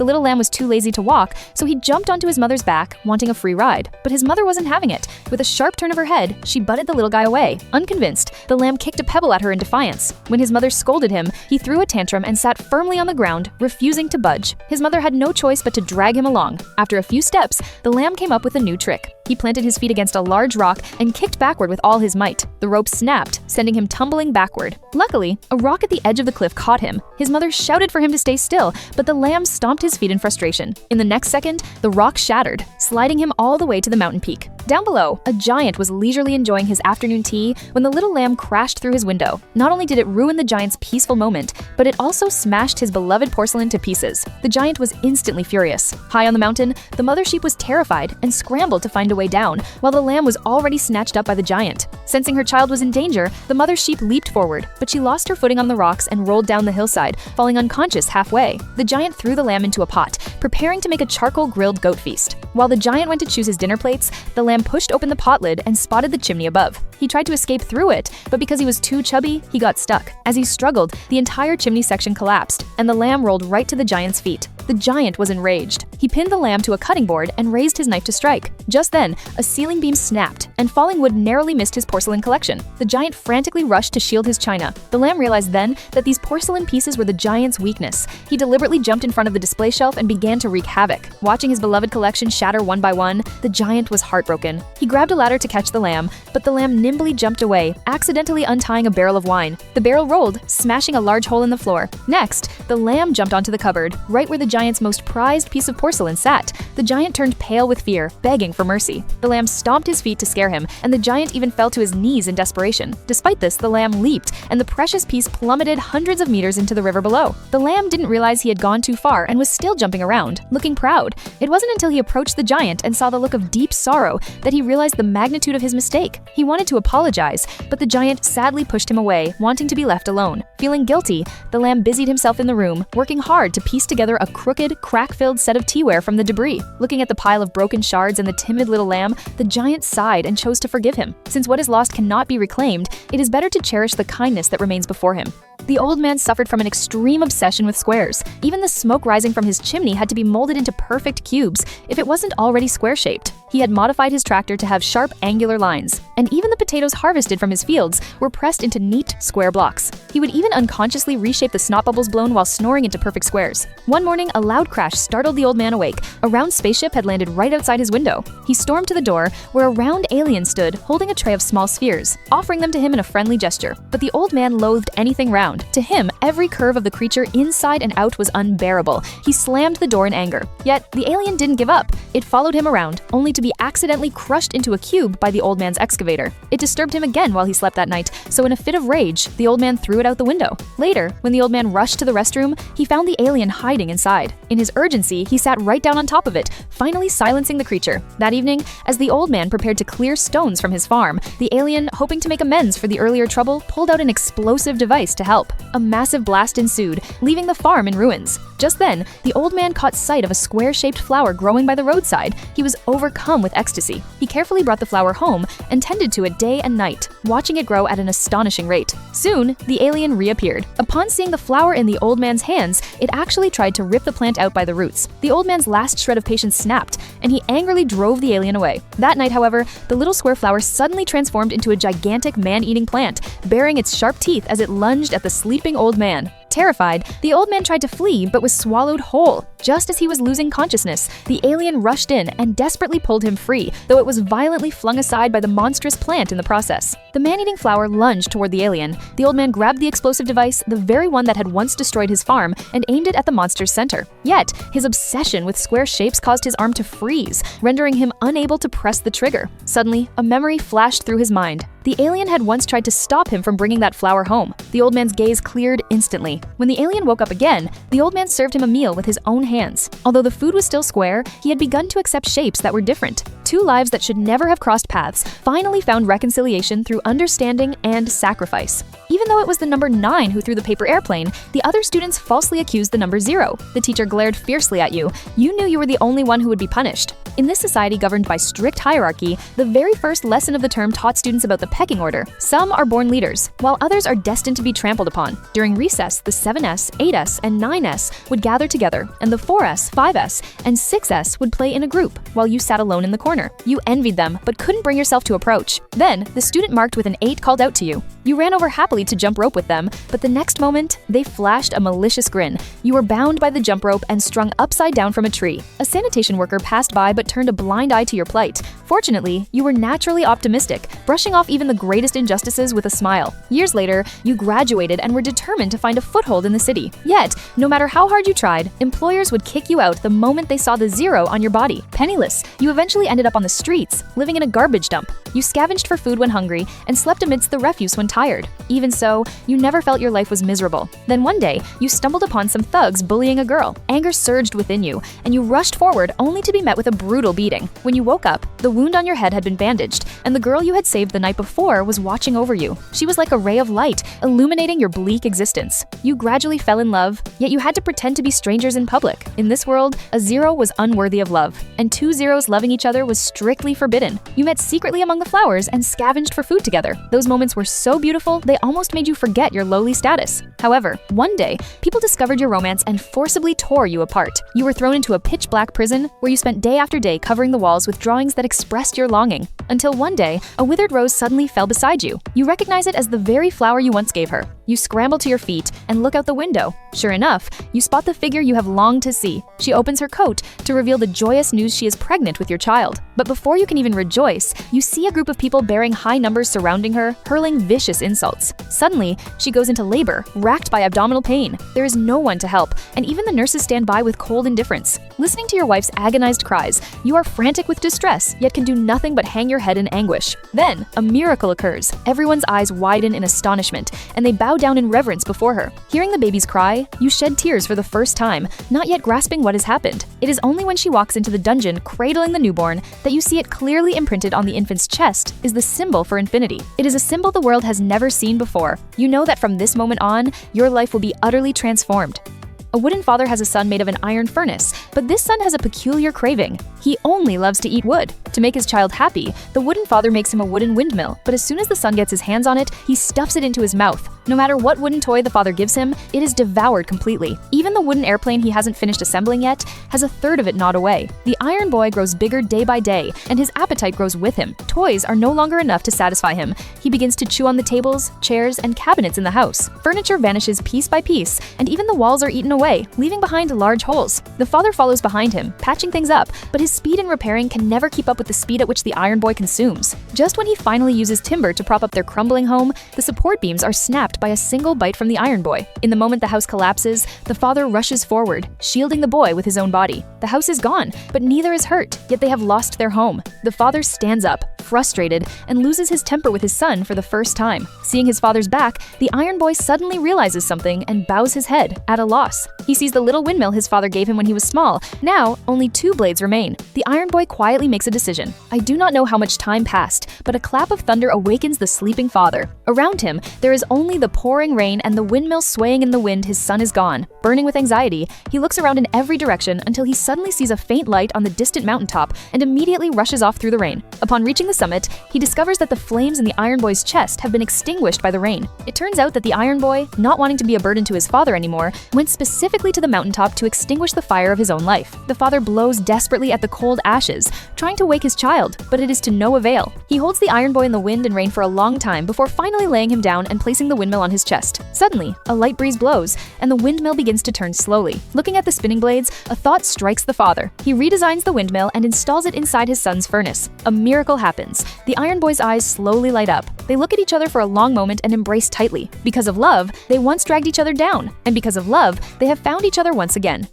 The little lamb was too lazy to walk, so he jumped onto his mother's back, wanting a free ride. But his mother wasn't having it. With a sharp turn of her head, she butted the little guy away. Unconvinced, the lamb kicked a pebble at her in defiance. When his mother scolded him, he threw a tantrum and sat firmly on the ground, refusing to budge. His mother had no choice but to drag him along. After a few steps, the lamb came up with a new trick. He planted his feet against a large rock and kicked backward with all his might. The rope snapped, sending him tumbling backward. Luckily, a rock at the edge of the cliff caught him. His mother shouted for him to stay still, but the lamb stomped his feet in frustration. In the next second, the rock shattered, sliding him all the way to the mountain peak. Down below, a giant was leisurely enjoying his afternoon tea when the little lamb crashed through his window. Not only did it ruin the giant's peaceful moment, but it also smashed his beloved porcelain to pieces. The giant was instantly furious. High on the mountain, the mother sheep was terrified and scrambled to find a way down, while the lamb was already snatched up by the giant. Sensing her child was in danger, the mother sheep leaped forward, but she lost her footing on the rocks and rolled down the hillside, falling unconscious halfway. The giant threw the lamb into a pot, preparing to make a charcoal-grilled goat feast. While the giant went to choose his dinner plates, the lamb pushed open the pot lid and spotted the chimney above. He tried to escape through it, but because he was too chubby, he got stuck. As he struggled, the entire chimney section collapsed, and the lamb rolled right to the giant's feet. The giant was enraged. He pinned the lamb to a cutting board and raised his knife to strike. Just then, a ceiling beam snapped, and falling wood narrowly missed his porcelain collection. The giant frantically rushed to shield his china. The lamb realized then that these porcelain pieces were the giant's weakness. He deliberately jumped in front of the display shelf and began to wreak havoc. Watching his beloved collection shatter one by one, the giant was heartbroken. He grabbed a ladder to catch the lamb, but the lamb nimbly jumped away, accidentally untying a barrel of wine. The barrel rolled, smashing a large hole in the floor. Next, the lamb jumped onto the cupboard, right where the giant's most prized piece of porcelain sat. The giant turned pale with fear, begging for mercy. The lamb stomped his feet to scare him, and the giant even fell to his knees in desperation. Despite this, the lamb leaped, and the precious piece plummeted hundreds of meters into the river below. The lamb didn't realize he had gone too far and was still jumping around, looking proud. It wasn't until he approached the giant and saw the look of deep sorrow that he realized the magnitude of his mistake. He wanted to apologize, but the giant sadly pushed him away, wanting to be left alone. Feeling guilty, the lamb busied himself in the room, working hard to piece together a crooked, crack-filled set of teaware from the debris. Looking at the pile of broken shards and the timid little lamb, the giant sighed and chose to forgive him. Since what is lost cannot be reclaimed, it is better to cherish the kindness that remains before him. The old man suffered from an extreme obsession with squares. Even the smoke rising from his chimney had to be molded into perfect cubes if it wasn't already square-shaped. He had modified his tractor to have sharp, angular lines, and even the potatoes harvested from his fields were pressed into neat, square blocks. He would even unconsciously reshape the snot bubbles blown while snoring into perfect squares. One morning, a loud crash startled the old man awake. A round spaceship had landed right outside his window. He stormed to the door, where a round alien stood, holding a tray of small spheres, offering them to him in a friendly gesture. But the old man loathed anything round. To him, every curve of the creature inside and out was unbearable. He slammed the door in anger. Yet, the alien didn't give up. It followed him around, only to be accidentally crushed into a cube by the old man's excavator. It disturbed him again while he slept that night, so in a fit of rage, the old man threw it out the window. Later, when the old man rushed to the restroom, he found the alien hiding inside. In his urgency, he sat right down on top of it, finally silencing the creature. That evening, as the old man prepared to clear stones from his farm, the alien, hoping to make amends for the earlier trouble, pulled out an explosive device to help. A massive blast ensued, leaving the farm in ruins. Just then, the old man caught sight of a square-shaped flower growing by the roadside. He was overcome with ecstasy. He carefully brought the flower home and tended to it day and night, watching it grow at an astonishing rate. Soon, the alien reappeared. Upon seeing the flower in the old man's hands, it actually tried to rip the plant out by the roots. The old man's last shred of patience snapped, and he angrily drove the alien away. That night, however, the little square flower suddenly transformed into a gigantic man-eating plant, baring its sharp teeth as it lunged at the sleeping old man. Terrified, the old man tried to flee but was swallowed whole. Just as he was losing consciousness, the alien rushed in and desperately pulled him free, though it was violently flung aside by the monstrous plant in the process. The man-eating flower lunged toward the alien. The old man grabbed the explosive device, the very one that had once destroyed his farm, and aimed it at the monster's center. Yet, his obsession with square shapes caused his arm to freeze, rendering him unable to press the trigger. Suddenly, a memory flashed through his mind. The alien had once tried to stop him from bringing that flower home. The old man's gaze cleared instantly. When the alien woke up again, the old man served him a meal with his own hands. Although the food was still square, he had begun to accept shapes that were different. Two lives that should never have crossed paths finally found reconciliation through understanding and sacrifice. Even though it was the number 9 who threw the paper airplane, the other students falsely accused the number 0. The teacher glared fiercely at you. You knew you were the only one who would be punished. In this society governed by strict hierarchy, the very first lesson of the term taught students about the pecking order. Some are born leaders, while others are destined to be trampled upon. During recess, the 7S, 8S, and 9S would gather together, and the 4S, 5S, and 6S would play in a group, while you sat alone in the corner. You envied them, but couldn't bring yourself to approach. Then, the student marked with an 8 called out to you. You ran over happily to jump rope with them, but the next moment, they flashed a malicious grin. You were bound by the jump rope and strung upside down from a tree. A sanitation worker passed by but turned a blind eye to your plight. Fortunately, you were naturally optimistic, brushing off even the greatest injustices with a smile. Years later, you graduated and were determined to find a foothold in the city. Yet, no matter how hard you tried, employers would kick you out the moment they saw the 0 on your body. Penniless, you eventually ended up on the streets, living in a garbage dump. You scavenged for food when hungry and slept amidst the refuse when tired. Even so, you never felt your life was miserable. Then one day, you stumbled upon some thugs bullying a girl. Anger surged within you, and you rushed forward only to be met with a brutal beating. When you woke up, the wound on your head had been bandaged, and the girl you had saved the night before was watching over you. She was like a ray of light, illuminating your bleak existence. You gradually fell in love, yet you had to pretend to be strangers in public. In this world, a 0 was unworthy of love, and 2 zeros loving each other was strictly forbidden. You met secretly among the flowers and scavenged for food together. Those moments were so beautiful, they almost made you forget your lowly status. However, one day, people discovered your romance and forcibly tore you apart. You were thrown into a pitch-black prison where you spent day after day covering the walls with drawings that expressed your longing. Until one day, a withered rose suddenly fell beside you. You recognize it as the very flower you once gave her. You scramble to your feet and look out the window. Sure enough, you spot the figure you have longed to see. She opens her coat to reveal the joyous news she is pregnant with your child. But before you can even rejoice, you see a group of people bearing high numbers surrounding her, hurling vicious insults. Suddenly, she goes into labor, racked by abdominal pain. There is no one to help, and even the nurses stand by with cold indifference. Listening to your wife's agonized cries, you are frantic with distress, yet can do nothing but hang your head in anguish. Then, a miracle occurs. Everyone's eyes widen in astonishment, and they bow down in reverence before her. Hearing the baby's cry, you shed tears for the first time, not yet grasping what has happened. It is only when she walks into the dungeon, cradling the newborn, that you see it clearly imprinted on the infant's chest is the symbol for infinity. It is a symbol the world has never seen before. You know that from this moment on, your life will be utterly transformed. A wooden father has a son made of an iron furnace, but this son has a peculiar craving. He only loves to eat wood. To make his child happy, the wooden father makes him a wooden windmill, but as soon as the son gets his hands on it, he stuffs it into his mouth. No matter what wooden toy the father gives him, it is devoured completely. Even the wooden airplane he hasn't finished assembling yet has a third of it gnawed away. The iron boy grows bigger day by day, and his appetite grows with him. Toys are no longer enough to satisfy him. He begins to chew on the tables, chairs, and cabinets in the house. Furniture vanishes piece by piece, and even the walls are eaten away, leaving behind large holes. The father follows behind him, patching things up, but his speed in repairing can never keep up with the speed at which the iron boy consumes. Just when he finally uses timber to prop up their crumbling home, the support beams are snapped by a single bite from the iron boy. In the moment the house collapses, the father rushes forward, shielding the boy with his own body. The house is gone, but neither is hurt, yet they have lost their home. The father stands up, frustrated, and loses his temper with his son for the first time. Seeing his father's back, the iron boy suddenly realizes something and bows his head, at a loss. He sees the little windmill his father gave him when he was small. Now, only 2 blades remain. The iron boy quietly makes a decision. I do not know how much time passed, but a clap of thunder awakens the sleeping father. Around him, there is only the pouring rain and the windmill swaying in the wind. His son is gone. Burning with anxiety, he looks around in every direction until he suddenly sees a faint light on the distant mountaintop and immediately rushes off through the rain. Upon reaching the summit, he discovers that the flames in the iron boy's chest have been extinguished by the rain. It turns out that the iron boy, not wanting to be a burden to his father anymore, went specifically to the mountaintop to extinguish the fire of his own life. The father blows desperately at the cold ashes, trying to wake his child, but it is to no avail. He holds the iron boy in the wind and rain for a long time before finally laying him down and placing the windmill on his chest. Suddenly, a light breeze blows, and the windmill begins to turn slowly. Looking at the spinning blades, a thought strikes the father. He redesigns the windmill and installs it inside his son's furnace. A miracle happens. The iron boy's eyes slowly light up. They look at each other for a long moment and embrace tightly. Because of love, they once dragged each other down, and because of love, they have found each other once again.